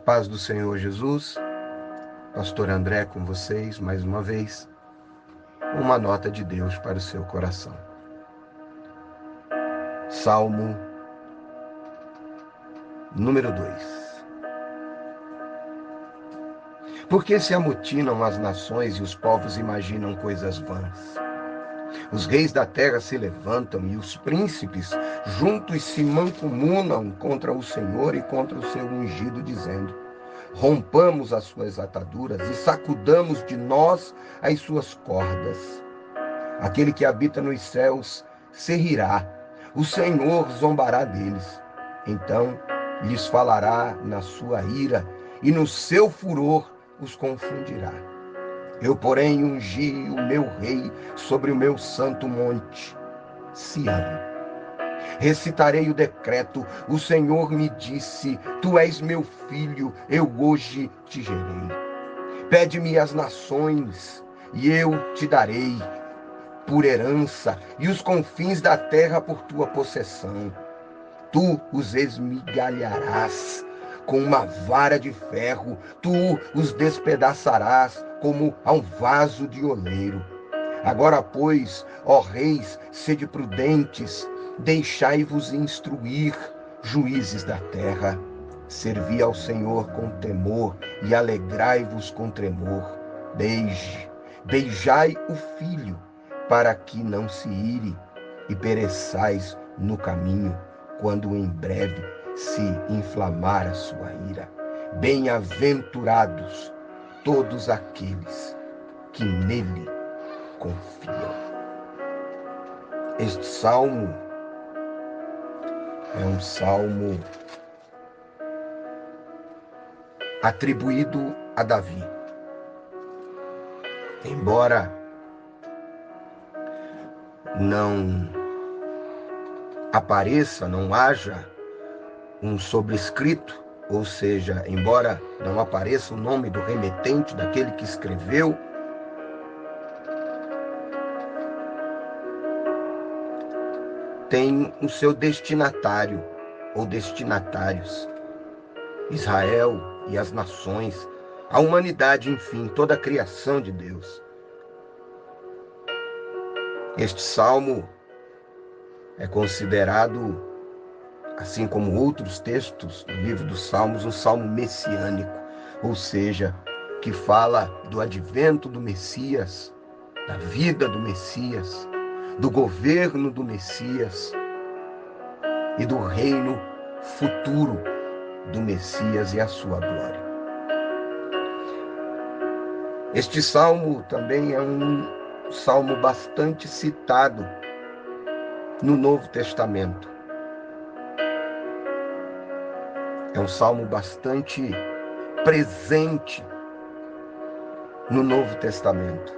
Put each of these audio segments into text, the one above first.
paz do Senhor Jesus, Pastor André com vocês mais uma vez, uma nota de Deus para o seu coração. Salmo número 2. Porque se amotinam as nações e os povos imaginam coisas vãs. Os reis da terra se levantam e os príncipes juntos se mancomunam contra o Senhor e contra o seu ungido, dizendo: rompamos as suas ataduras e sacudamos de nós as suas cordas. Aquele que habita nos céus se rirá, o Senhor zombará deles. Então lhes falará na sua ira e no seu furor os confundirá. Eu, porém, ungi o meu rei sobre o meu santo monte, Sião. Recitarei o decreto, o Senhor me disse: tu és meu filho, eu hoje te gerei. Pede-me as nações, e eu te darei por herança, e os confins da terra por tua possessão. Tu os esmigalharás com uma vara de ferro, tu os despedaçarás como a um vaso de oleiro. Agora, pois, ó reis, sede prudentes, deixai-vos instruir, juízes da terra. Servi ao Senhor com temor e alegrai-vos com tremor. Beijai o filho, para que não se ire e pereçais no caminho, quando em breve se inflamar a sua ira. Bem-aventurados todos aqueles que nele confiam. Este salmo é um salmo atribuído a Davi. Embora não apareça, não haja um sobrescrito, ou seja, embora não apareça o nome do remetente, daquele que escreveu, tem o seu destinatário ou destinatários: Israel e as nações, a humanidade, enfim, toda a criação de Deus. Este salmo é considerado, assim como outros textos do livro dos Salmos, um salmo messiânico, ou seja, que fala do advento do Messias, da vida do Messias, do governo do Messias e do reino futuro do Messias e a sua glória. Este salmo também é um salmo bastante citado no Novo Testamento. É um salmo bastante presente no Novo Testamento.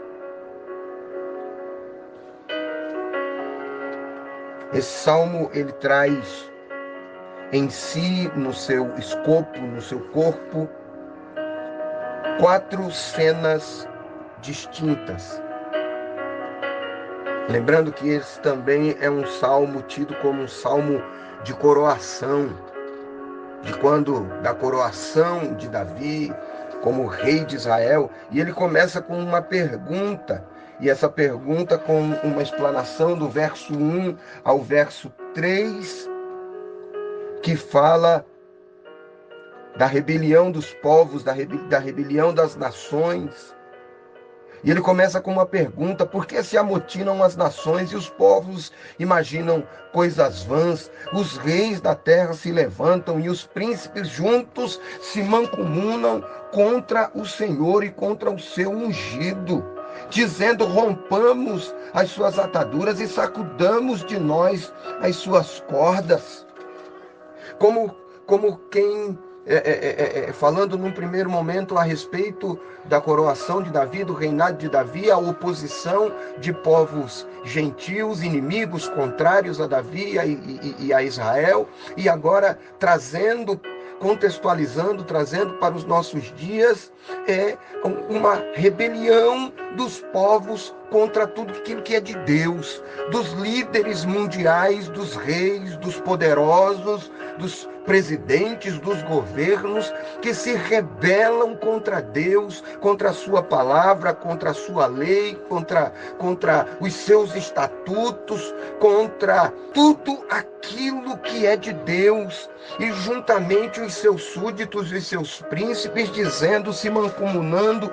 Esse salmo, ele traz em si, no seu escopo, no seu corpo, 4 cenas distintas. Lembrando que esse também é um salmo tido como um salmo de coroação, da coroação de Davi como rei de Israel. E ele começa com uma pergunta, e essa pergunta com uma explanação do verso 1 ao verso 3, que fala da rebelião dos povos, da rebelião das nações. E ele começa com uma pergunta: por que se amotinam as nações e os povos imaginam coisas vãs? Os reis da terra se levantam e os príncipes juntos se mancomunam contra o Senhor e contra o seu ungido, dizendo: rompamos as suas ataduras e sacudamos de nós as suas cordas. Como quem... falando num primeiro momento a respeito da coroação de Davi, do reinado de Davi, a oposição de povos gentios, inimigos, contrários a Davi e a Israel, e agora contextualizando, trazendo para os nossos dias uma rebelião dos povos contra tudo aquilo que é de Deus, dos líderes mundiais, dos reis, dos poderosos, dos presidentes, dos governos, que se rebelam contra Deus, contra a sua palavra, contra a sua lei, contra os seus estatutos, contra tudo aquilo que é de Deus, e juntamente os seus súditos e seus príncipes, dizendo, se mancomunando,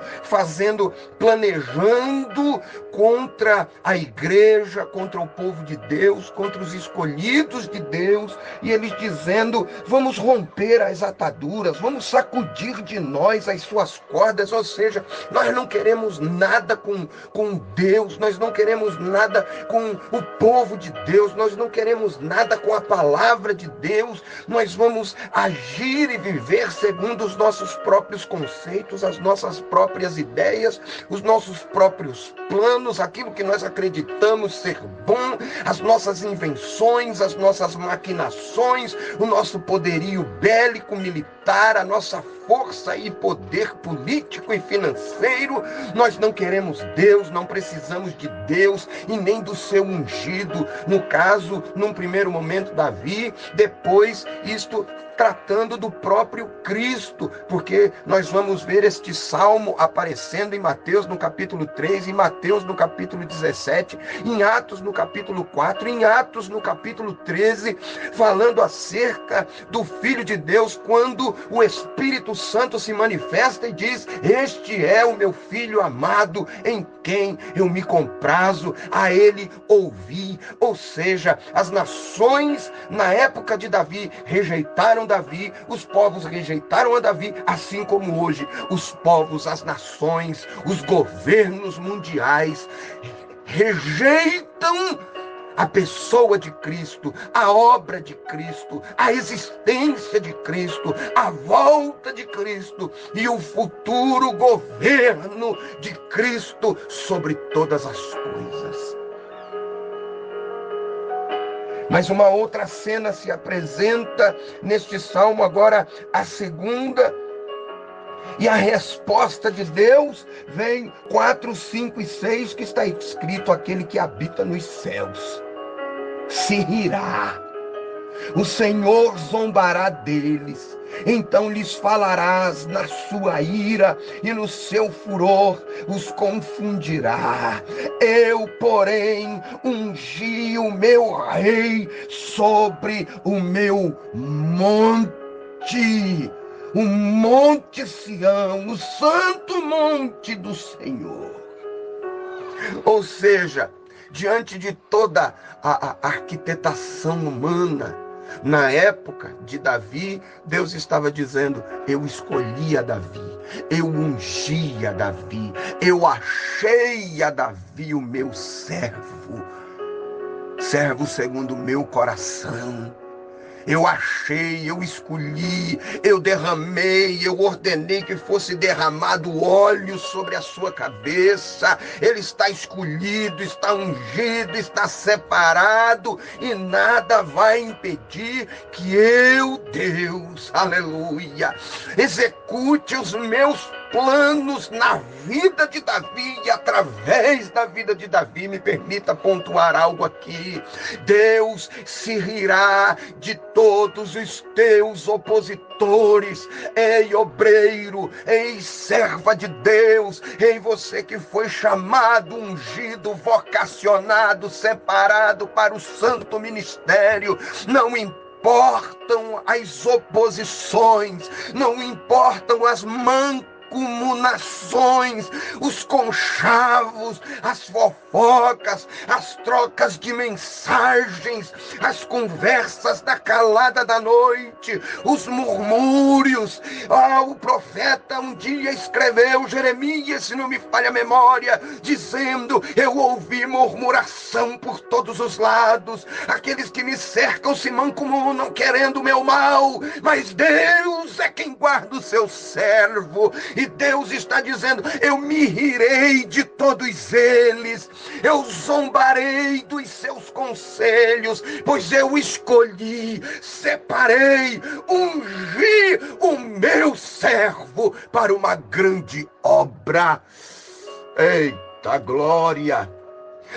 planejando contra a igreja, contra o povo de Deus, contra os escolhidos de Deus, e eles dizendo, vamos romper as ataduras, vamos sacudir de nós as suas cordas, ou seja, nós não queremos nada com Deus, nós não queremos nada com o povo de Deus, nós não queremos nada com a palavra de Deus, nós vamos agir e viver segundo os nossos próprios conceitos, as nossas próprias ideias, os nossos próprios planos, aquilo que nós acreditamos ser bom, as nossas invenções, as nossas maquinações, o nosso poderio bélico, militar, a nossa força e poder político e financeiro. Nós não queremos Deus, não precisamos de Deus e nem do seu ungido. No caso, num primeiro momento, Davi, depois isto tratando do próprio Cristo, porque nós vamos ver este salmo aparecendo em Mateus no capítulo 3, em Mateus no capítulo 17, em Atos no capítulo 4, em Atos no capítulo 13, falando acerca do Filho de Deus, quando o Espírito Santo se manifesta e diz, este é o meu Filho amado, em quem eu me comprazo, a ele ouvi. Ou seja, as nações na época de Davi rejeitaram Davi, os povos rejeitaram a Davi, assim como hoje os povos, as nações, os governos mundiais rejeitam a pessoa de Cristo, a obra de Cristo, a existência de Cristo, a volta de Cristo e o futuro governo de Cristo sobre todas as coisas. Mas uma outra cena se apresenta neste salmo, agora a segunda, e a resposta de Deus vem 4, 5 e 6, que está escrito, aquele que habita nos céus se rirá, o Senhor zombará deles, então lhes falarás na sua ira e no seu furor os confundirá. Eu, porém, ungi o meu rei sobre o meu monte, o monte Sião, o santo monte do Senhor. Ou seja, diante de toda a arquitetação humana, na época de Davi, Deus estava dizendo, eu escolhi a Davi, eu ungi a Davi, eu achei a Davi o meu servo segundo o meu coração. Eu achei, eu escolhi, eu derramei, eu ordenei que fosse derramado óleo sobre a sua cabeça. Ele está escolhido, está ungido, está separado, e nada vai impedir que eu, Deus, aleluia, execute os meus planos na vida de Davi e através da vida de Davi. Me permita pontuar algo aqui. Deus se rirá de todos os teus opositores. Ei, obreiro, ei, serva de Deus, ei, você que foi chamado, ungido, vocacionado, separado para o santo ministério, não importam as oposições, não importam as mancomunações, os conchavos, as fofocas, as trocas de mensagens, as conversas da calada da noite, os murmúrios. O profeta um dia escreveu, Jeremias, se não me falha a memória, dizendo, eu ouvi murmuração por todos os lados, aqueles que me cercam se mancomunam querendo o meu mal, mas Deus é quem guarda o seu servo. E Deus está dizendo, eu me rirei de todos eles, eu zombarei dos seus conselhos, pois eu escolhi, separei, ungi o meu servo para uma grande obra. Eita glória!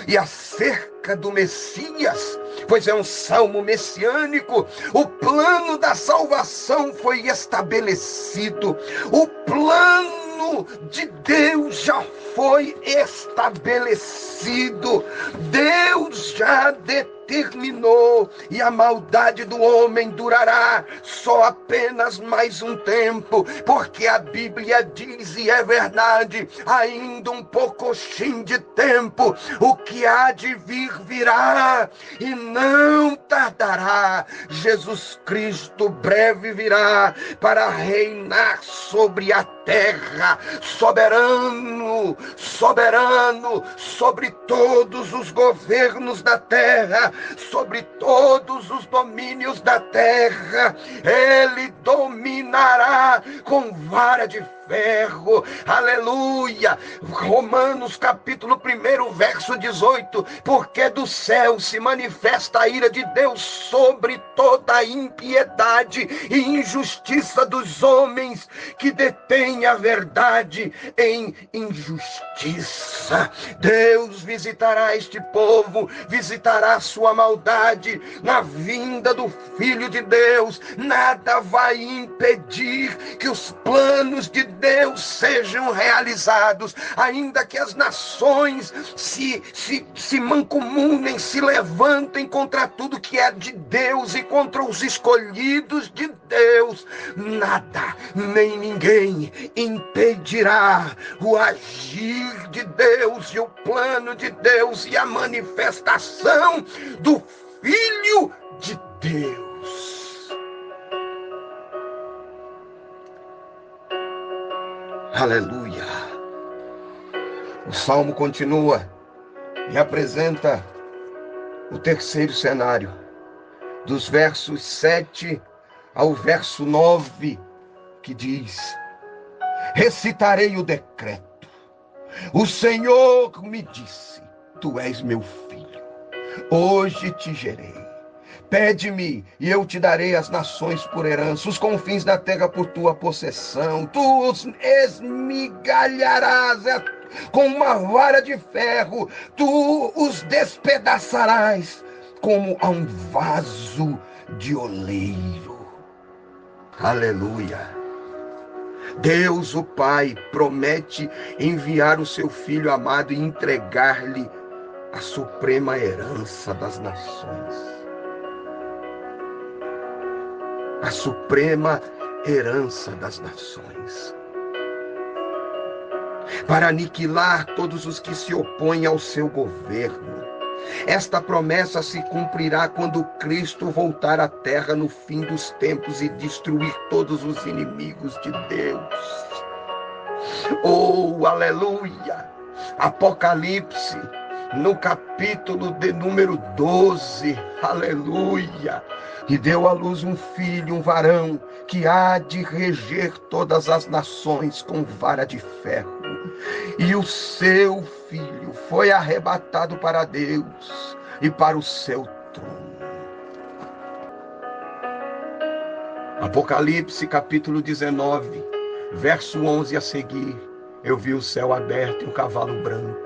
E acerca do Messias, pois é um salmo messiânico, o plano da salvação foi estabelecido. O plano de Deus já foi estabelecido. Deus já determinou, e a maldade do homem durará só apenas mais um tempo, porque a Bíblia diz, e é verdade, ainda um pouquinho de tempo, o que há de vir virá, e não tardará. Jesus Cristo breve virá para reinar sobre a terra, soberano, soberano sobre todos os governos da terra, sobre todos os domínios da terra. Ele dominará com vara de ferro. Aleluia. Romanos capítulo 1, verso 18. Porque do céu se manifesta a ira de Deus sobre toda a impiedade e injustiça dos homens que detêm a verdade em injustiça. Deus visitará este povo, visitará sua maldade na vinda do Filho de Deus. Nada vai impedir que os planos de Deus sejam realizados, ainda que as nações se mancomunem, se levantem contra tudo que é de Deus e contra os escolhidos de Deus. Nada, nem ninguém impedirá o agir de Deus e o plano de Deus e a manifestação do Filho de Deus. Aleluia. O salmo continua e apresenta o terceiro cenário, dos versos 7 ao verso 9, que diz: recitarei o decreto. O Senhor me disse: tu és meu filho, hoje te gerei. Pede-me, e eu te darei as nações por herança, os confins da terra por tua possessão. Tu os esmigalharás com uma vara de ferro, tu os despedaçarás como a um vaso de oleiro. Aleluia. Deus, o Pai, promete enviar o seu Filho amado e entregar-lhe a suprema herança das nações. A suprema herança das nações, para aniquilar todos os que se opõem ao seu governo. Esta promessa se cumprirá quando Cristo voltar à terra no fim dos tempos e destruir todos os inimigos de Deus. Oh, aleluia! Apocalipse, no capítulo de número 12, aleluia! E deu à luz um filho, um varão, que há de reger todas as nações com vara de ferro. E o seu filho foi arrebatado para Deus e para o seu trono. Apocalipse capítulo 19, verso 11 a seguir. Eu vi o céu aberto e um cavalo branco.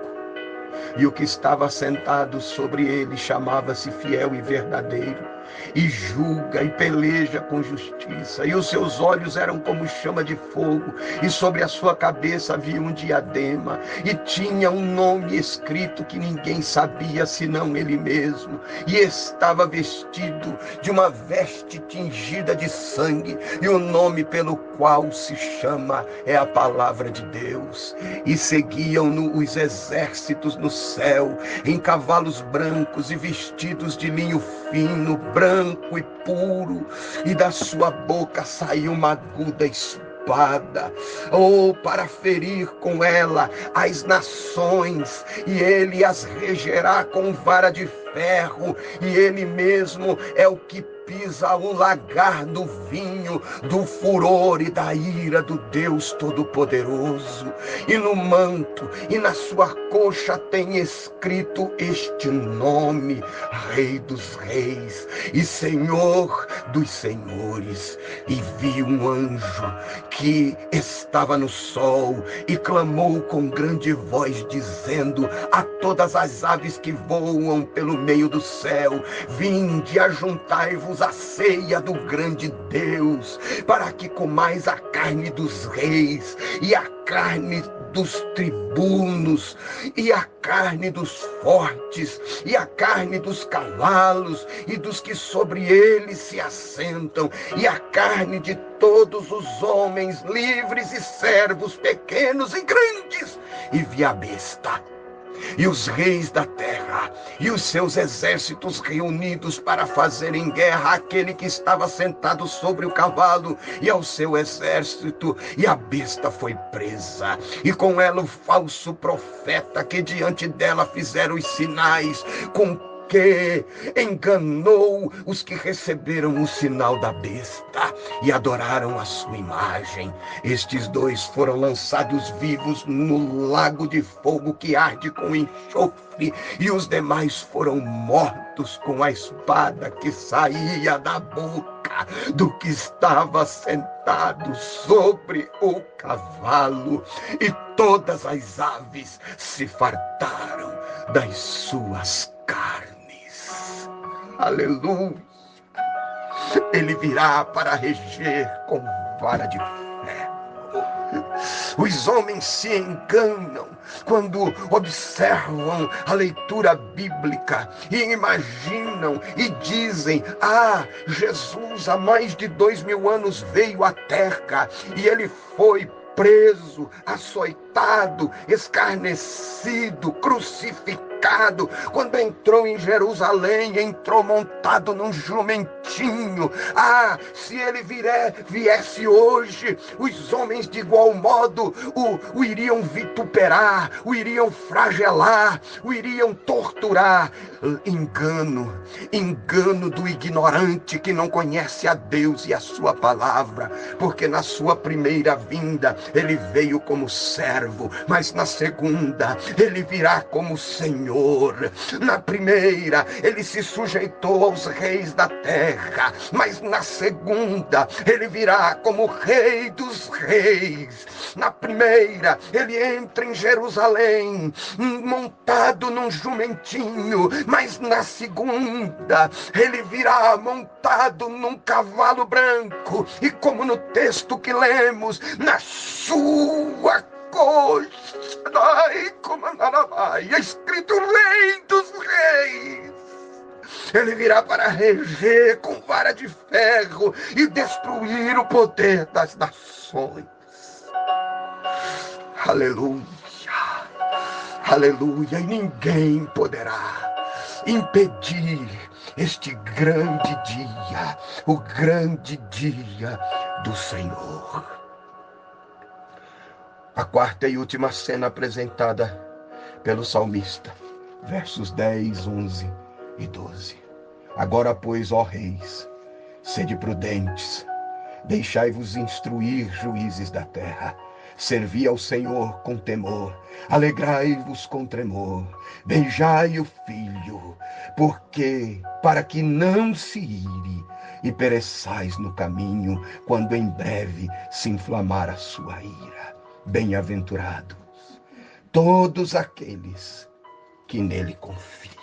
E o que estava sentado sobre ele chamava-se Fiel e Verdadeiro, e julga e peleja com justiça. E os seus olhos eram como chama de fogo, e sobre a sua cabeça havia um diadema, e tinha um nome escrito que ninguém sabia senão ele mesmo. E estava vestido de uma veste tingida de sangue, e o nome pelo qual se chama é a Palavra de Deus. E seguiam-no os exércitos no céu, em cavalos brancos e vestidos de linho fino, branco e puro, e da sua boca saiu uma aguda espada, para ferir com ela as nações, e ele as regerá com vara de ferro, e ele mesmo é o que pisa o lagar do vinho, do furor e da ira do Deus Todo-Poderoso. E no manto e na sua coxa tem escrito este nome: Rei dos Reis e Senhor dos Senhores. E vi um anjo que estava no sol e clamou com grande voz, dizendo a todas as aves que voam pelo meio do céu: vinde, ajuntai-vos à ceia do grande Deus, para que comais a carne dos reis, e a carne dos tribunos, e a carne dos fortes, e a carne dos cavalos, e dos que sobre eles se assentam, e a carne de todos os homens, livres e servos, pequenos e grandes. E vi a besta e os reis da terra e os seus exércitos reunidos para fazerem guerra àquele que estava sentado sobre o cavalo e ao seu exército. E a besta foi presa, e com ela o falso profeta que diante dela fizeram os sinais, com que enganou os que receberam o sinal da besta e adoraram a sua imagem. Estes dois foram lançados vivos no lago de fogo que arde com enxofre, e os demais foram mortos com a espada que saía da boca do que estava sentado sobre o cavalo. E todas as aves se fartaram das suas carnes. Aleluia! Ele virá para reger com vara de ferro. Os homens se enganam quando observam a leitura bíblica e imaginam e dizem: Jesus há mais de 2000 anos veio à terra e ele foi preso, açoitado, escarnecido, crucificado. Quando entrou em Jerusalém, entrou montado num jumentinho. Se ele viesse hoje, os homens de igual modo o iriam vituperar, o iriam flagelar, o iriam torturar. Engano do ignorante que não conhece a Deus e a sua palavra, porque na sua primeira vinda ele veio como servo, mas na segunda ele virá como Senhor. Na primeira ele se sujeitou aos reis da terra, mas na segunda ele virá como Rei dos Reis. Na primeira ele entra em Jerusalém montado num jumentinho, mas na segunda ele virá montado num cavalo branco, e como no texto que lemos, na sua coxa é escrito Rei dos Reis. Ele virá para reger com vara de ferro e destruir o poder das nações. Aleluia, aleluia. E ninguém poderá impedir este grande dia, o grande dia do Senhor. A quarta e última cena apresentada pelo salmista, versos 10, 11 e 12. Agora, pois, ó reis, sede prudentes, deixai-vos instruir, juízes da terra. Servi ao Senhor com temor, alegrai-vos com tremor, beijai o filho, para que não se ire e pereçais no caminho, quando em breve se inflamar a sua ira. Bem-aventurados todos aqueles que nele confiam.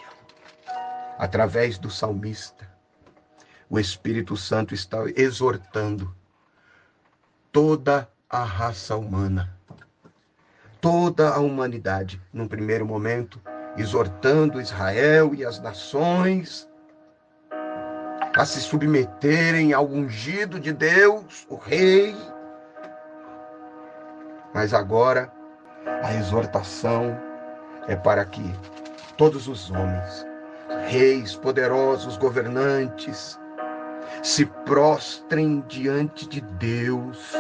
Através do salmista, o Espírito Santo está exortando toda a raça humana, toda a humanidade, num primeiro momento, exortando Israel e as nações a se submeterem ao ungido de Deus, o Rei. Mas agora a exortação é para que todos os homens, reis, poderosos, governantes, se prostrem diante de Deus,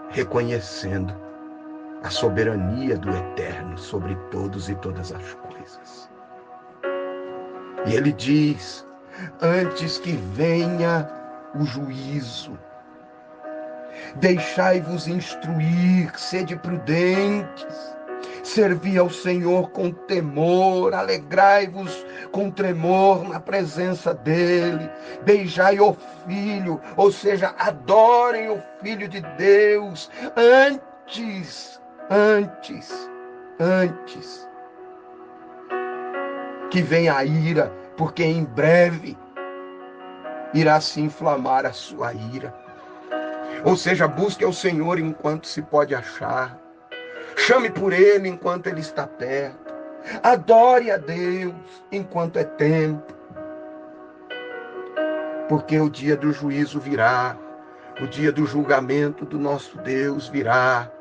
reconhecendo a soberania do Eterno sobre todos e todas as coisas. E ele diz: antes que venha o juízo. Deixai-vos instruir, sede prudentes, servi ao Senhor com temor, alegrai-vos com tremor na presença dele, beijai o Filho, ou seja, adorem o Filho de Deus, antes que venha a ira, porque em breve irá se inflamar a sua ira. Ou seja, busque ao Senhor enquanto se pode achar. Chame por Ele enquanto Ele está perto. Adore a Deus enquanto é tempo. Porque o dia do juízo virá. O dia do julgamento do nosso Deus virá.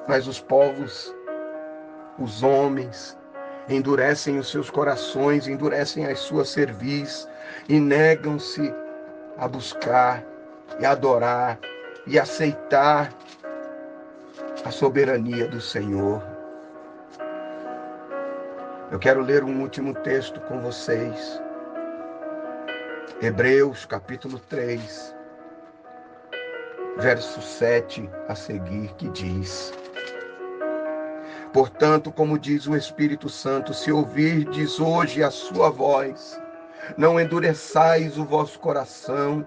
Mas os povos, os homens, endurecem os seus corações, endurecem as suas cerviz e negam-se a buscar e adorar e aceitar a soberania do Senhor. Eu quero ler um último texto com vocês. Hebreus, capítulo 3, verso 7 a seguir, que diz: Portanto, como diz o Espírito Santo, se ouvirdes hoje a sua voz, não endureçais o vosso coração,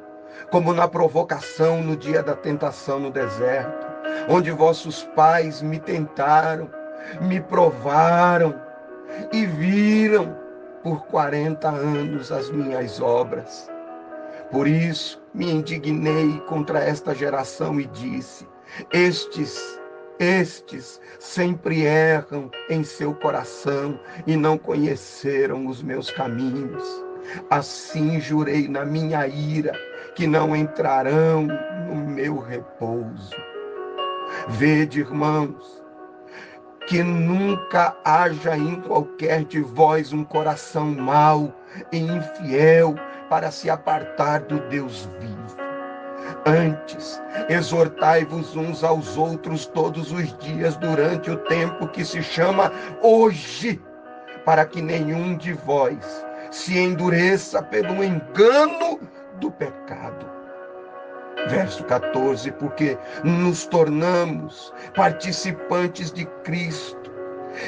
como na provocação no dia da tentação no deserto, onde vossos pais me tentaram, me provaram e viram por 40 anos as minhas obras. Por isso me indignei contra esta geração e disse: Estes sempre erram em seu coração e não conheceram os meus caminhos. Assim jurei na minha ira que não entrarão no meu repouso. Vede, irmãos, que nunca haja em qualquer de vós um coração mau e infiel para se apartar do Deus vivo. Antes, exortai-vos uns aos outros todos os dias durante o tempo que se chama hoje, para que nenhum de vós se endureça pelo engano do pecado. Verso 14, porque nos tornamos participantes de Cristo,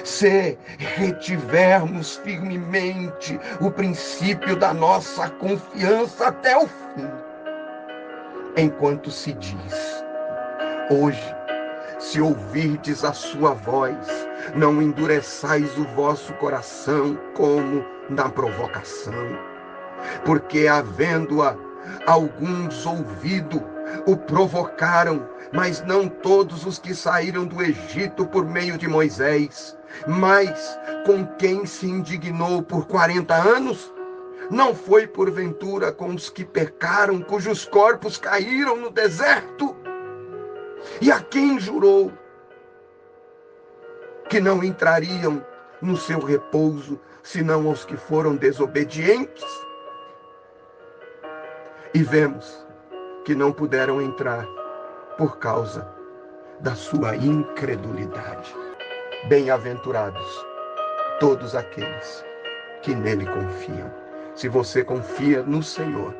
se retivermos firmemente o princípio da nossa confiança até o fim. Enquanto se diz: hoje, se ouvirdes a sua voz, não endureçais o vosso coração como na provocação. Porque havendo-a alguns ouvido, o provocaram, mas não todos os que saíram do Egito por meio de Moisés. Mas com quem se indignou por 40 anos? Não foi porventura com os que pecaram, cujos corpos caíram no deserto? E a quem jurou que não entrariam no seu repouso, senão aos que foram desobedientes? E vemos que não puderam entrar por causa da sua incredulidade. Bem-aventurados todos aqueles que nele confiam. Se você confia no Senhor,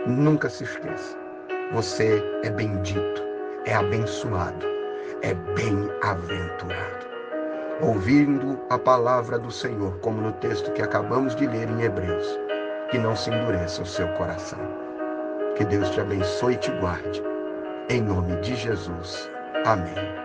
nunca se esqueça, você é bendito, é abençoado, é bem-aventurado. Ouvindo a palavra do Senhor, como no texto que acabamos de ler em Hebreus, que não se endureça o seu coração. Que Deus te abençoe e te guarde. Em nome de Jesus. Amém.